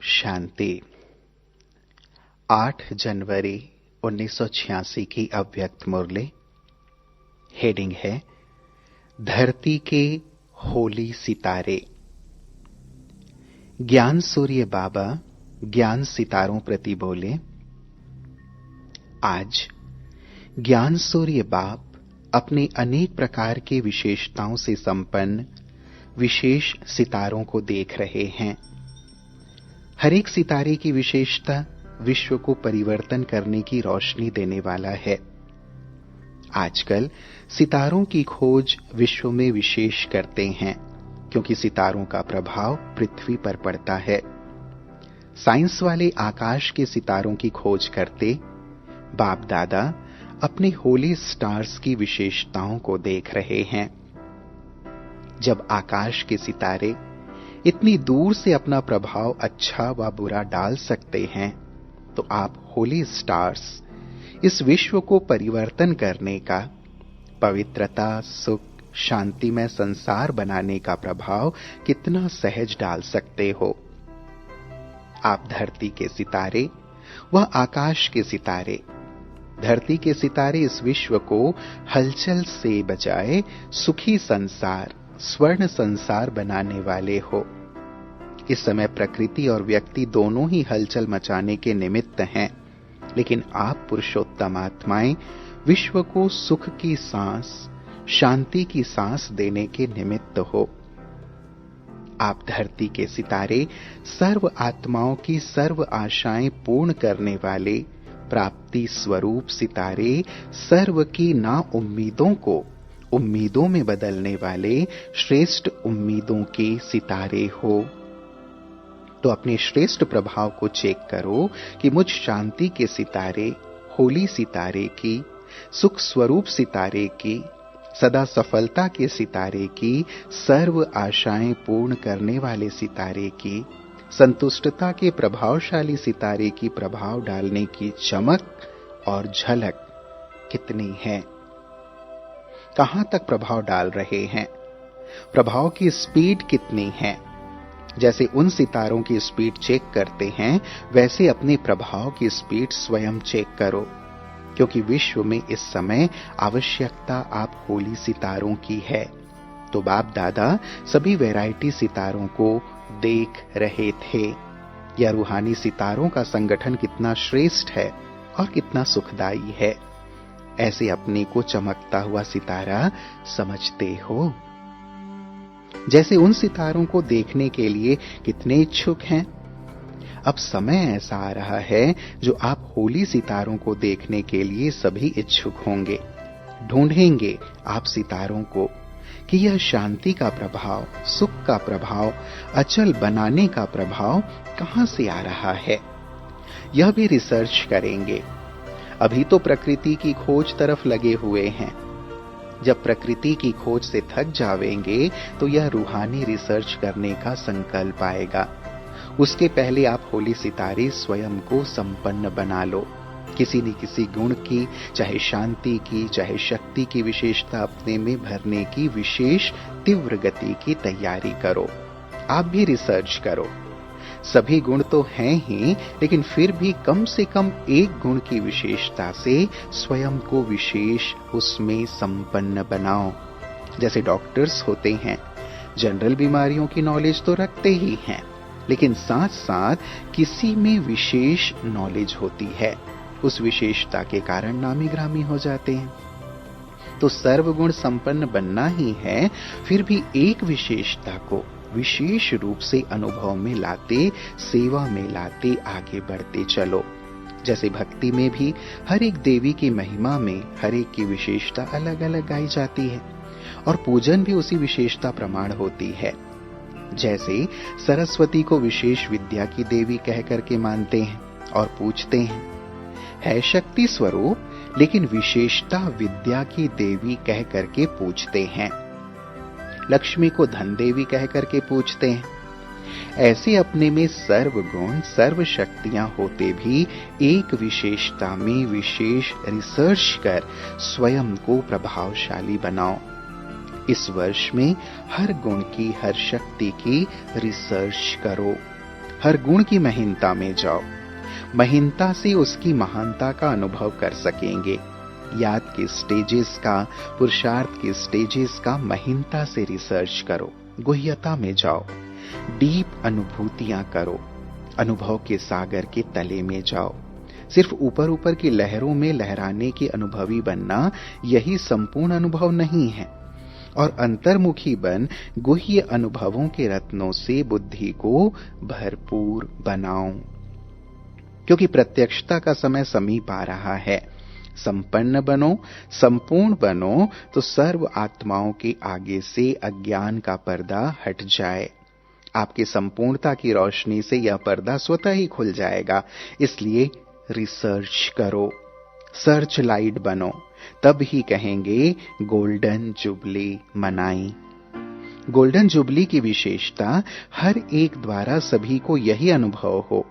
शांति। 8 जनवरी 1986 की अव्यक्त मुरली। हेडिंग है धरती के होली सितारे। ज्ञान सूर्य बाबा ज्ञान सितारों प्रति बोले। आज ज्ञान सूर्य बाप अपने अनेक प्रकार के विशेषताओं से संपन्न विशेष सितारों को देख रहे हैं। हर एक सितारे की विशेषता विश्व को परिवर्तन करने की रोशनी देने वाला है। आजकल सितारों की खोज विश्व में विशेष करते हैं क्योंकि सितारों का प्रभाव पृथ्वी पर पड़ता है। साइंस वाले आकाश के सितारों की खोज करते बाप दादा अपने होली स्टार्स की विशेषताओं को देख रहे हैं। जब आकाश के सितारे इतनी दूर से अपना प्रभाव अच्छा व बुरा डाल सकते हैं तो आप होली स्टार्स इस विश्व को परिवर्तन करने का, पवित्रता, सुख, शांतिमय संसार बनाने का प्रभाव कितना सहज डाल सकते हो। आप धरती के सितारे व आकाश के सितारे, धरती के सितारे इस विश्व को हलचल से बजाय सुखी संसार, स्वर्ण संसार बनाने वाले हो। इस समय प्रकृति और व्यक्ति दोनों ही हलचल मचाने के निमित्त हैं, लेकिन आप पुरुषोत्तम आत्माएं विश्व को सुख की सांस, शांति की सांस देने के निमित्त हो। आप धरती के सितारे सर्व आत्माओं की सर्व आशाएं पूर्ण करने वाले प्राप्ति स्वरूप सितारे, सर्व की ना उम्मीदों को उम्मीदों में बदलने वाले श्रेष्ठ उम्मीदों के सितारे हो। तो अपने श्रेष्ठ प्रभाव को चेक करो कि मुझ शांति के सितारे, होली सितारे की, सुख स्वरूप सितारे की, सदा सफलता के सितारे की, सर्व आशाएं पूर्ण करने वाले सितारे की, संतुष्टता के प्रभावशाली सितारे की प्रभाव डालने की चमक और झलक कितनी है। कहां तक प्रभाव डाल रहे हैं, प्रभाव की स्पीड कितनी है। जैसे उन सितारों की स्पीड चेक करते हैं, वैसे अपने प्रभाव की स्पीड स्वयं चेक करो, क्योंकि विश्व में इस समय आवश्यकता आप होली सितारों की है। तो बाप दादा सभी वैरायटी सितारों को देख रहे थे। यह रूहानी सितारों का संगठन कितना श्रेष्ठ है और कितना सुखदायी है। ऐसे अपने को चमकता हुआ सितारा समझते हो। जैसे उन सितारों को देखने के लिए कितने इच्छुक हैं। अब समय ऐसा आ रहा है जो आप होली सितारों को देखने के लिए सभी इच्छुक होंगे। ढूंढेंगे आप सितारों को कि यह शांति का प्रभाव, सुख का प्रभाव, अचल बनाने का प्रभाव कहां से आ रहा है। यह भी रिसर्च करेंगे। अभी तो प्रकृति की खोज तरफ लगे हुए हैं। जब प्रकृति की खोज से थक जावेंगे तो यह रूहानी रिसर्च करने का संकल्प आएगा। उसके पहले आप होली सितारे स्वयं को संपन्न बना लो। किसी न किसी गुण की, चाहे शांति की, चाहे शक्ति की विशेषता अपने में भरने की विशेष तीव्र गति की तैयारी करो। आप भी रिसर्च करो। सभी गुण तो हैं ही, लेकिन फिर भी कम से कम एक गुण की विशेषता से स्वयं को विशेष उसमें संपन्न बनाओ। जैसे डॉक्टर्स होते हैं, जनरल बीमारियों की नॉलेज तो रखते ही हैं, लेकिन साथ साथ किसी में विशेष नॉलेज होती है। उस विशेषता के कारण नामी ग्रामी हो जाते हैं। तो सर्वगुण संपन्न बनना ही है, फिर भी एक विशेषता को विशेष रूप से अनुभव में लाते, सेवा में लाते आगे बढ़ते चलो। जैसे भक्ति में भी हर एक देवी की महिमा में हर एक की विशेषता अलग अलग गाई जाती है और पूजन भी उसी विशेषता प्रमाण होती है। जैसे सरस्वती को विशेष विद्या की देवी कह करके मानते हैं और पूछते हैं। है शक्ति स्वरूप, लेकिन विशेषता विद्या की देवी कह करके पूछते हैं। लक्ष्मी को धन देवी कह करके पूछते हैं। ऐसे अपने में सर्व गुण, सर्व शक्तियां होते भी एक विशेषता में विशेष रिसर्च कर स्वयं को प्रभावशाली बनाओ। इस वर्ष में हर गुण की, हर शक्ति की रिसर्च करो। हर गुण की महीनता में जाओ। महीनता से उसकी महानता का अनुभव कर सकेंगे। याद के स्टेजेस का, पुरुषार्थ के स्टेजेस का महीनता से रिसर्च करो। गुह्यता में जाओ, डीप अनुभूतियां करो। अनुभव के सागर के तले में जाओ। सिर्फ ऊपर ऊपर की लहरों में लहराने के अनुभवी बनना यही संपूर्ण अनुभव नहीं है। और अंतर्मुखी बन गुह्य अनुभवों के रत्नों से बुद्धि को भरपूर बनाओ, क्योंकि प्रत्यक्षता का समय समीप आ रहा है। संपन्न बनो, संपूर्ण बनो, तो सर्व आत्माओं के आगे से अज्ञान का पर्दा हट जाए। आपकी संपूर्णता की रोशनी से यह पर्दा स्वतः ही खुल जाएगा। इसलिए रिसर्च करो, सर्च लाइट बनो, तब ही कहेंगे गोल्डन जुबली मनाई। गोल्डन जुबली की विशेषता हर एक द्वारा सभी को यही अनुभव हो,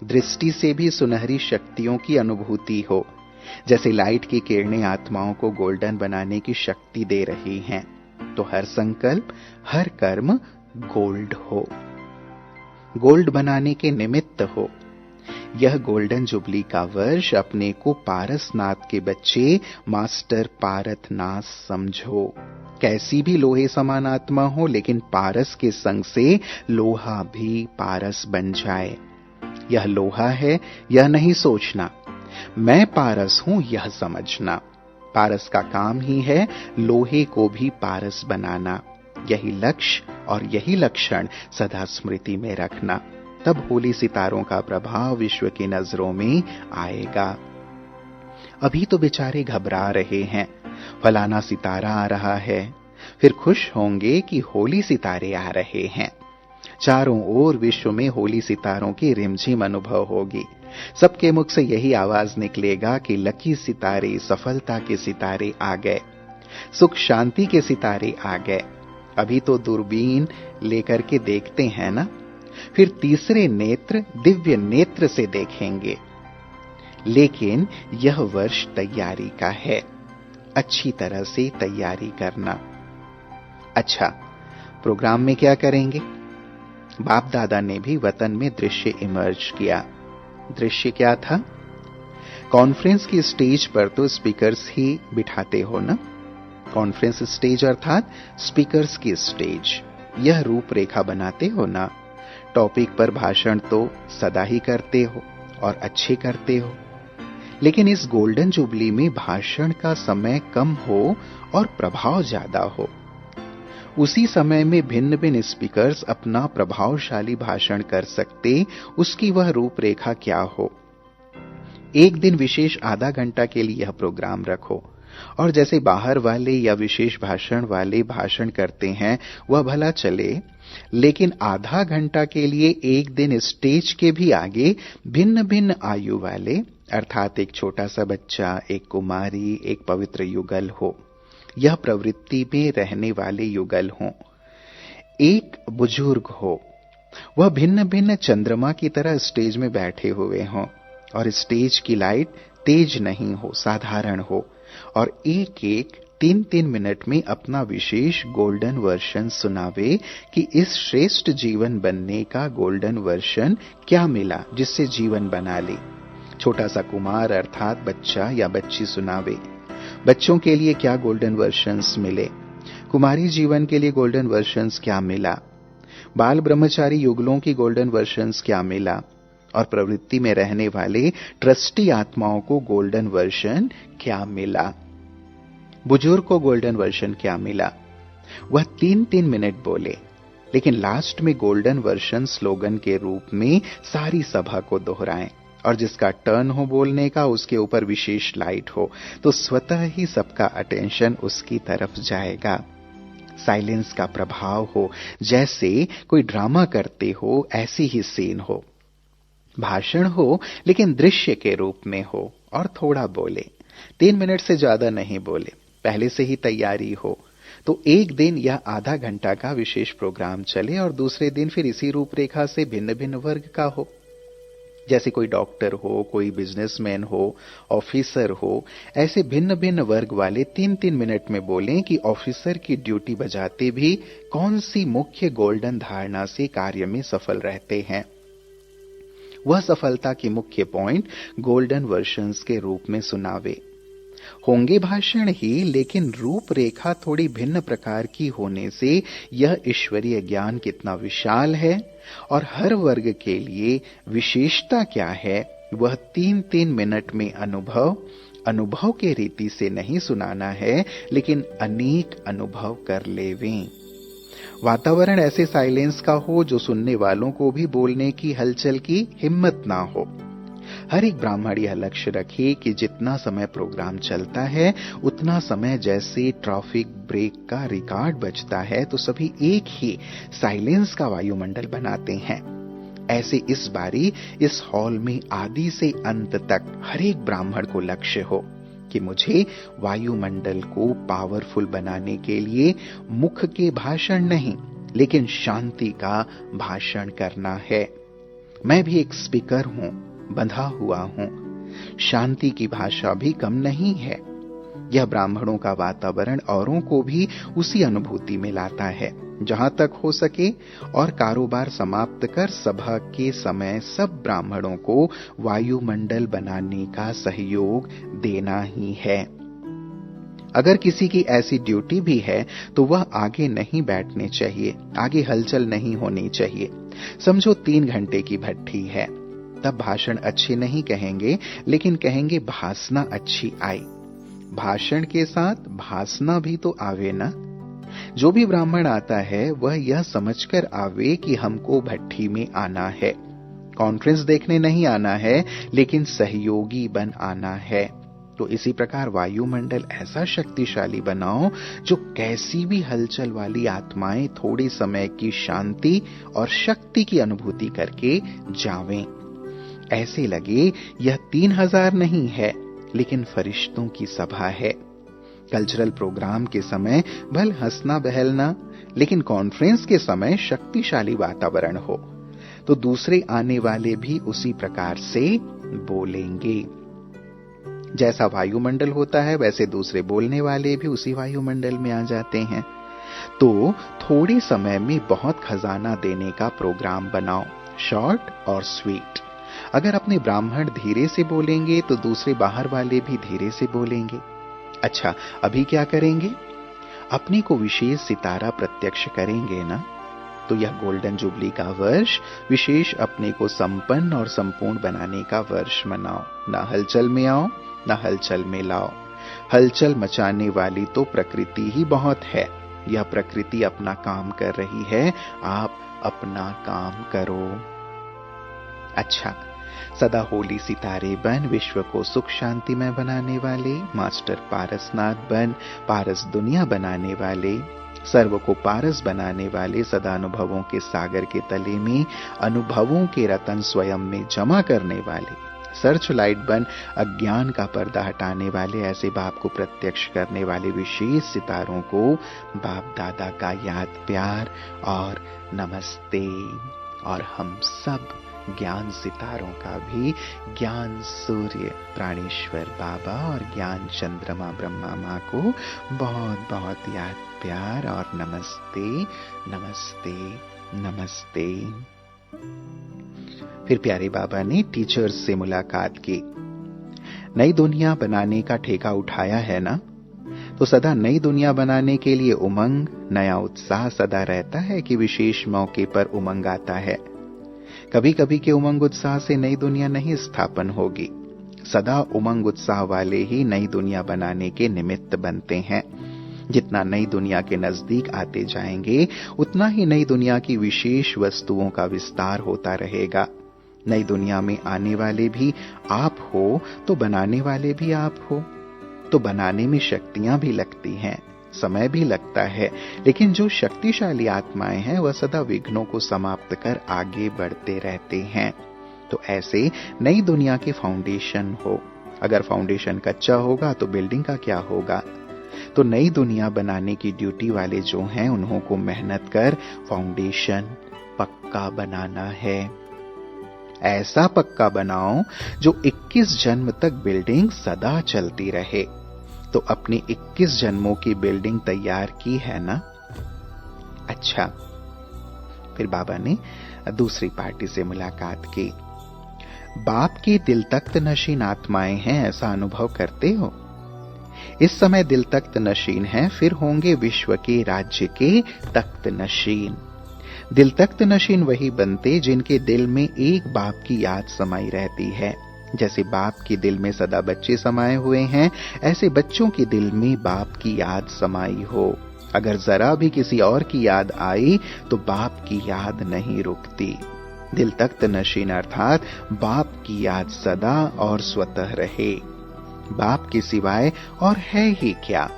दृष्टि से भी सुनहरी शक्तियों की अनुभूति हो। जैसे लाइट की किरणें आत्माओं को गोल्डन बनाने की शक्ति दे रही हैं, तो हर संकल्प, हर कर्म गोल्ड हो, गोल्ड बनाने के निमित्त हो। यह गोल्डन जुबली का वर्ष अपने को पारसनाथ के बच्चे मास्टर पारथनाथ समझो। कैसी भी लोहे समान आत्मा हो, लेकिन पारस के संग से लोहा भी पारस बन जाए। यह लोहा है यह नहीं सोचना, मैं पारस हूं यह समझना। पारस का काम ही है लोहे को भी पारस बनाना। यही लक्ष्य और यही लक्षण सदा स्मृति में रखना, तब होली सितारों का प्रभाव विश्व की नजरों में आएगा। अभी तो बेचारे घबरा रहे हैं, फलाना सितारा आ रहा है, फिर खुश होंगे कि होली सितारे आ रहे हैं। चारों ओर विश्व में होली सितारों की रिमझिम अनुभव होगी। सबके मुख से यही आवाज निकलेगा कि लकी सितारे, सफलता के सितारे आ गए, सुख शांति के सितारे आ गए। अभी तो दूरबीन लेकर के देखते हैं ना, फिर तीसरे नेत्र दिव्य नेत्र से देखेंगे। लेकिन यह वर्ष तैयारी का है, अच्छी तरह से तैयारी करना। अच्छा, प्रोग्राम में क्या करेंगे? बाप दादा ने भी वतन में दृश्य इमर्ज किया। दृश्य क्या था? कॉन्फ्रेंस की स्टेज पर तो स्पीकर्स ही बिठाते हो ना, कॉन्फ्रेंस स्टेज अर्थात स्पीकर्स की स्टेज। यह रूपरेखा बनाते हो ना, टॉपिक पर भाषण तो सदा ही करते हो और अच्छे करते हो। लेकिन इस गोल्डन जुबली में भाषण का समय कम हो और प्रभाव ज्यादा हो। उसी समय में भिन्न भिन्न स्पीकर्स अपना प्रभावशाली भाषण कर सकते, उसकी वह रूपरेखा क्या हो। एक दिन विशेष आधा घंटा के लिए यह प्रोग्राम रखो, और जैसे बाहर वाले या विशेष भाषण वाले भाषण करते हैं वह भला चले, लेकिन आधा घंटा के लिए एक दिन स्टेज के भी आगे भिन्न भिन्न आयु वाले, अर्थात एक छोटा सा बच्चा, एक कुमारी, एक पवित्र युगल हो, यह प्रवृत्ति में रहने वाले युगल हों, एक बुजुर्ग हो, वह भिन्न भिन्न चंद्रमा की तरह स्टेज में बैठे हुए हों, और स्टेज की लाइट तेज नहीं हो, साधारण हो, और एक एक 3-3 मिनट में अपना विशेष गोल्डन वर्शन सुनावे कि इस श्रेष्ठ जीवन बनने का गोल्डन वर्शन क्या मिला जिससे जीवन बना ले। छोटा सा कुमार अर्थात बच्चा या बच्ची सुनावे, बच्चों के लिए क्या गोल्डन वर्शंस मिले, कुमारी जीवन के लिए गोल्डन वर्शंस क्या मिला, बाल ब्रह्मचारी युगलों की गोल्डन वर्शंस क्या मिला, और प्रवृत्ति में रहने वाले ट्रस्टी आत्माओं को गोल्डन वर्शन क्या मिला, बुजुर्ग को गोल्डन वर्शन क्या मिला। वह 3-3 मिनट बोले, लेकिन लास्ट में गोल्डन वर्शन स्लोगन के रूप में सारी सभा को दोहराएं, और जिसका टर्न हो बोलने का उसके ऊपर विशेष लाइट हो, तो स्वतः ही सबका अटेंशन उसकी तरफ जाएगा। साइलेंस का प्रभाव हो, जैसे कोई ड्रामा करते हो ऐसी ही सीन हो। भाषण हो लेकिन दृश्य के रूप में हो, और थोड़ा बोले, 3 मिनट से ज्यादा नहीं बोले, पहले से ही तैयारी हो। तो एक दिन यह आधा घंटा का विशेष प्रोग्राम चले और दूसरे दिन फिर इसी रूपरेखा से भिन्न भिन्न वर्ग का हो। जैसे कोई डॉक्टर हो, कोई बिजनेसमैन हो, ऑफिसर हो, ऐसे भिन्न भिन्न वर्ग वाले 3-3 मिनट में बोलें कि ऑफिसर की ड्यूटी बजाते भी कौन सी मुख्य गोल्डन धारणा से कार्य में सफल रहते हैं। वह सफलता के मुख्य पॉइंट गोल्डन वर्जन्स के रूप में सुनावे। होंगे भाषण ही, लेकिन रूपरेखा थोड़ी भिन्न प्रकार की होने से यह ईश्वरीय ज्ञान कितना विशाल है और हर वर्ग के लिए विशेषता क्या है, वह 3-3 मिनट में अनुभव के रीति से नहीं सुनाना है, लेकिन अनेक अनुभव कर लेवें। वातावरण ऐसे साइलेंस का हो जो सुनने वालों को भी बोलने की हलचल की हिम्मत ना हो। हर एक ब्राह्मण यह लक्ष्य रखे कि जितना समय प्रोग्राम चलता है उतना समय जैसे ट्रैफिक ब्रेक का रिकॉर्ड बजता है तो सभी एक ही साइलेंस का वायुमंडल बनाते हैं। ऐसे इस बारी इस हॉल में आदि से अंत तक हर एक ब्राह्मण को लक्ष्य हो कि मुझे वायुमंडल को पावरफुल बनाने के लिए मुख के भाषण नहीं, लेकिन शांति का भाषण करना है। मैं भी एक स्पीकर हूं, बंधा हुआ हूं। शांति की भाषा भी कम नहीं है। यह ब्राह्मणों का वातावरण औरों को भी उसी अनुभूति में लाता है। जहां तक हो सके और कारोबार समाप्त कर सभा के समय सब ब्राह्मणों को वायुमंडल बनाने का सहयोग देना ही है। अगर किसी की ऐसी ड्यूटी भी है तो वह आगे नहीं बैठने चाहिए, आगे हलचल नहीं होनी चाहिए। समझो 3 घंटे की भट्ठी है, तब भाषण अच्छे नहीं कहेंगे, लेकिन कहेंगे भासना अच्छी आई। भाषण के साथ भासना भी तो आवे ना। जो भी ब्राह्मण आता है वह यह समझकर आवे कि हमको भट्ठी में आना है, कॉन्फ्रेंस देखने नहीं आना है, लेकिन सहयोगी बन आना है। तो इसी प्रकार वायुमंडल ऐसा शक्तिशाली बनाओ जो कैसी भी हलचल वाली आत्माएं थोड़े समय की शांति और शक्ति की अनुभूति करके जावें। ऐसे लगे यह 3000 नहीं है, लेकिन फरिश्तों की सभा है। कल्चरल प्रोग्राम के समय भल हंसना बहलना, लेकिन कॉन्फ्रेंस के समय शक्तिशाली वातावरण हो तो दूसरे आने वाले भी उसी प्रकार से बोलेंगे। जैसा वायुमंडल होता है वैसे दूसरे बोलने वाले भी उसी वायुमंडल में आ जाते हैं। तो थोड़े समय में बहुत खजाना देने का प्रोग्राम बनाओ, शॉर्ट और स्वीट। अगर अपने ब्राह्मण धीरे से बोलेंगे तो दूसरे बाहर वाले भी धीरे से बोलेंगे। अच्छा, अभी क्या करेंगे? अपने को विशेष सितारा प्रत्यक्ष करेंगे ना। तो यह गोल्डन जुबली का वर्ष विशेष अपने को संपन्न और संपूर्ण बनाने का वर्ष मनाओ। ना हलचल में आओ, ना हलचल में लाओ। हलचल मचाने वाली तो प्रकृति ही बहुत है। यह प्रकृति अपना काम कर रही है, आप अपना काम करो। अच्छा, सदा होली सितारे बन विश्व को सुख शांति में बनाने वाले, मास्टर पारसनाथ बन पारस दुनिया बनाने वाले, सर्व को पारस बनाने वाले, सदा अनुभवों के सागर के तले में अनुभवों के रतन स्वयं में जमा करने वाले, सर्च लाइट बन अज्ञान का पर्दा हटाने वाले, ऐसे बाप को प्रत्यक्ष करने वाले विशेष सितारों को बाप दादा का याद प्यार और नमस्ते। और हम सब ज्ञान सितारों का भी ज्ञान सूर्य प्राणेश्वर बाबा और ज्ञान चंद्रमा ब्रह्मा माँ को बहुत बहुत याद प्यार और नमस्ते नमस्ते नमस्ते। फिर प्यारे बाबा ने टीचर्स से मुलाकात की। नई दुनिया बनाने का ठेका उठाया है ना, तो सदा नई दुनिया बनाने के लिए उमंग, नया उत्साह सदा रहता है कि विशेष मौके पर उमंग आता है। कभी कभी के उमंग उत्साह से नई दुनिया नहीं स्थापन होगी। सदा उमंग उत्साह वाले ही नई दुनिया बनाने के निमित्त बनते हैं। जितना नई दुनिया के नजदीक आते जाएंगे उतना ही नई दुनिया की विशेष वस्तुओं का विस्तार होता रहेगा। नई दुनिया में आने वाले भी आप हो तो बनाने वाले भी आप हो। तो बनाने में शक्तियां भी लगती हैं, समय भी लगता है, लेकिन जो शक्तिशाली आत्माएं हैं वह सदा विघ्नों को समाप्त कर आगे बढ़ते रहते हैं। तो ऐसे नई दुनिया के फाउंडेशन हो। अगर फाउंडेशन कच्चा होगा तो बिल्डिंग का क्या होगा। तो नई दुनिया बनाने की ड्यूटी वाले जो हैं उन्हों को मेहनत कर फाउंडेशन पक्का बनाना है। ऐसा पक्का बनाओ जो 21 जन्म तक बिल्डिंग सदा चलती रहे। तो अपनी 21 जन्मों की बिल्डिंग तैयार की है ना। अच्छा, फिर बाबा ने दूसरी पार्टी से मुलाकात की। बाप की दिल तख्त नशीन आत्माएं हैं, ऐसा अनुभव करते हो? इस समय दिल तख्त नशीन हैं, फिर होंगे विश्व के राज्य के तख्त नशीन। दिल तख्त नशीन वही बनते जिनके दिल में एक बाप की याद समाई रहती है। जैसे बाप के दिल में सदा बच्चे समाये हुए हैं, ऐसे बच्चों के दिल में बाप की याद समाई हो। अगर जरा भी किसी और की याद आई तो बाप की याद नहीं रुकती। दिल तख्त नशीन अर्थात बाप की याद सदा और स्वतः रहे। बाप के सिवाय और है ही क्या?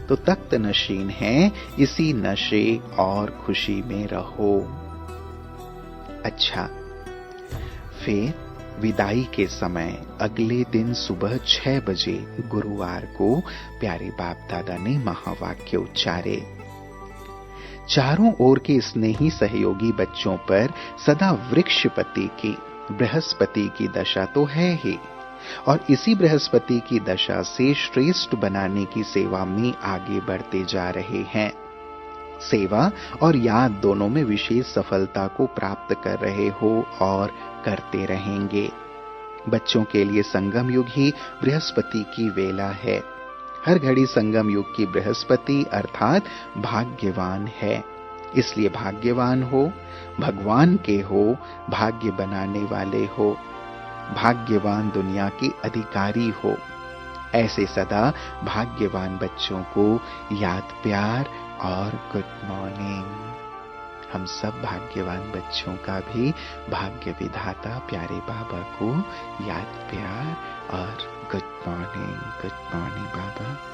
तो तख्त नशीन है, इसी नशे और खुशी में रहो। अच्छा, फिर विदाई के समय अगले दिन सुबह 6 बजे गुरुवार को प्यारे बाप दादा ने महावाक्य उच्चारे। चारों ओर के स्नेही सहयोगी बच्चों पर सदा वृक्षपति की, बृहस्पति की दशा तो है ही, और इसी बृहस्पति की दशा से श्रेष्ठ बनाने की सेवा में आगे बढ़ते जा रहे हैं। सेवा और याद दोनों में विशेष सफलता को प्राप्त कर रहे हो और करते रहेंगे। बच्चों के लिए संगम युग ही बृहस्पति की वेला है। हर घड़ी संगम युग की बृहस्पति अर्थात भाग्यवान है। इसलिए भाग्यवान हो, भगवान के हो, भाग्य बनाने वाले हो, भाग्यवान दुनिया के अधिकारी हो। ऐसे सदा भाग्यवान बच्चों को याद प्यार और गुड मॉर्निंग। हम सब भाग्यवान बच्चों का भी भाग्य विधाता प्यारे बाबा को याद प्यार और गुड मॉर्निंग बाबा।